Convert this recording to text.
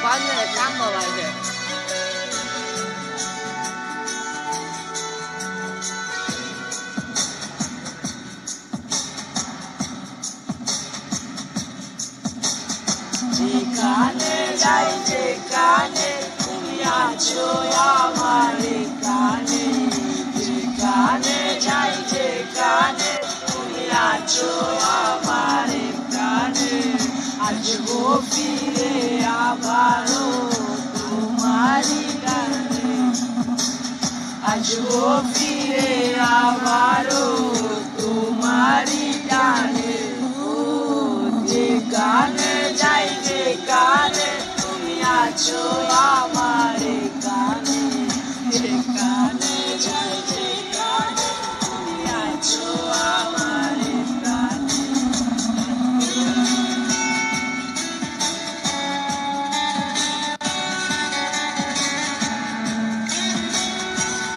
বাজারে কান্দা লাগে। যেখানে যাই যেখানে তুমি আছো আমার কানে, যেখানে যাই যেখানে তুমি আছো আমার কানে, আসবো ফিরে আবারও তোমারই গানে, আসবো ফিরে আবারও তোমারই গানে। ও যেখানে যাই